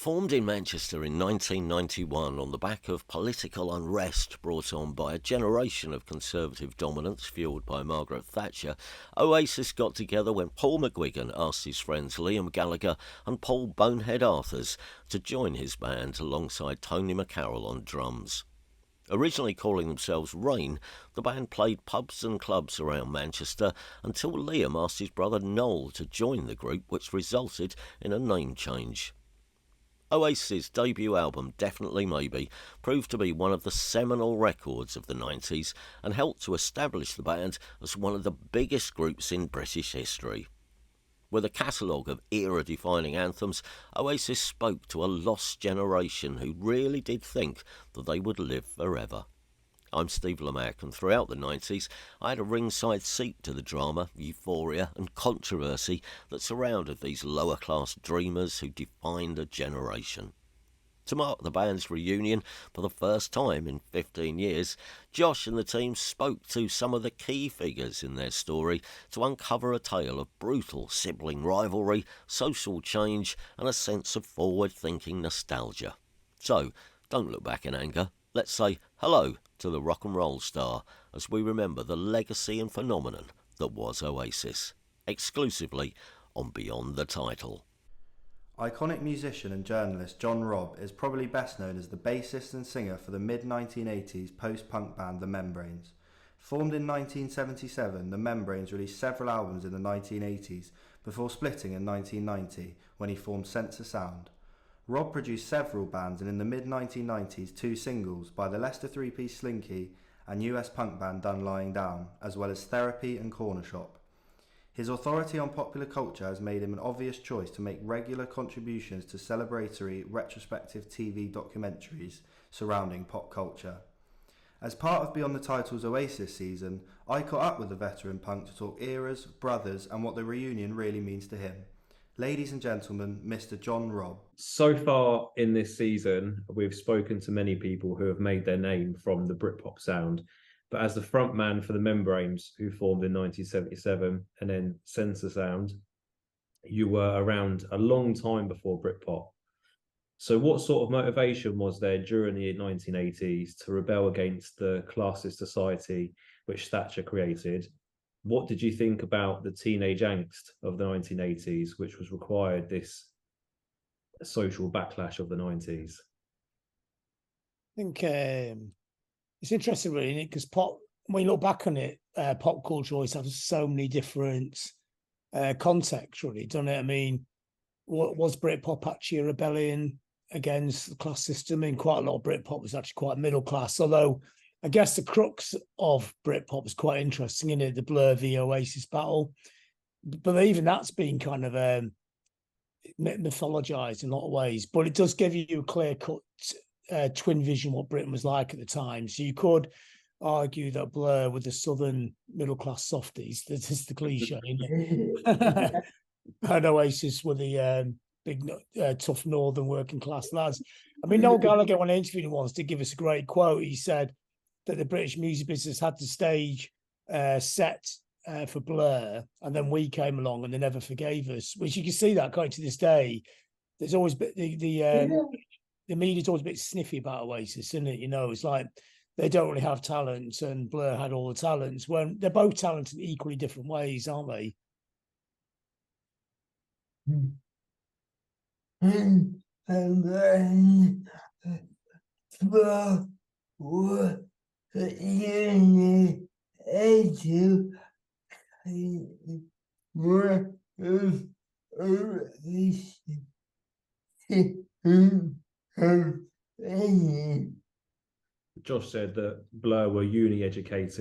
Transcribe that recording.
Formed in Manchester in 1991 on the back of political unrest brought on by a generation of Conservative dominance fuelled by Margaret Thatcher, Oasis got together when Paul McGuigan asked his friends Liam Gallagher and Paul Bonehead Arthurs to join his band alongside Tony McCarroll on drums. Originally calling themselves Rain, the band played pubs and clubs around Manchester until Liam asked his brother Noel to join the group, which resulted in a name change. Oasis' debut album, Definitely Maybe, proved to be one of the seminal records of the 90s and helped to establish the band as one of the biggest groups in British history. With a catalogue of era-defining anthems, Oasis spoke to a lost generation who really did think that they would live forever. I'm Steve Lamack, and throughout the 90s I had a ringside seat to the drama, euphoria and controversy that surrounded these lower-class dreamers who defined a generation. To mark the band's reunion for the first time in 15 years, Josh and the team spoke to some of the key figures in their story to uncover a tale of brutal sibling rivalry, social change and a sense of forward-thinking nostalgia. So, don't look back in anger. Let's say hello to the rock and roll star as we remember the legacy and phenomenon that was Oasis. Exclusively on Beyond the Title. Iconic musician and journalist John Robb is probably best known as the bassist and singer for the mid-1980s post-punk band The Membranes. Formed in 1977, The Membranes released several albums in the 1980s before splitting in 1990 when he formed Sensor Sound. Robb produced several bands and in the mid-1990s 2 singles by the Leicester three-piece Slinky and US punk band Done Lying Down, as well as Therapy and Corner Shop. His authority on popular culture has made him an obvious choice to make regular contributions to celebratory, retrospective TV documentaries surrounding pop culture. As part of Beyond the Title's Oasis season, I caught up with the veteran punk to talk eras, brothers and what the reunion really means to him. Ladies and gentlemen, Mr. John Robb. So far in this season, we've spoken to many people who have made their name from the Britpop sound. But as the frontman for the Membranes, who formed in 1977, and then Sensor Sound, you were around a long time before Britpop. So what sort of motivation was there during the 1980s to rebel against the classist society which Thatcher created? What did you think about the teenage angst of the 1980s, which was required this social backlash of the 90s? I think it's interesting, really, because pop, when you look back on it, pop culture always has so many different contexts, really, doesn't it? I mean, what was Britpop actually a rebellion against the class system? I mean, quite a lot of Britpop was actually quite middle class, although I guess the crux of Britpop was quite interesting, isn't it? The Blur v Oasis battle. But even that's been kind of mythologized in a lot of ways. But it does give you a clear-cut twin vision what Britain was like at the time. So you could argue that Blur were the southern middle-class softies. This is the cliche, isn't it? And Oasis were the big, tough northern working-class lads. I mean, Noel Gallagher, when I interviewed him once, did give us a great quote. He said that the British music business had the stage set for Blur, and then we came along and they never forgave us, which you can see that going to this day. There's always been the media's always a bit sniffy about Oasis, isn't it? You know, it's like they don't really have talent and Blur had all the talents, when they're both talented in equally different ways, aren't they? Josh said that Blur were uni educated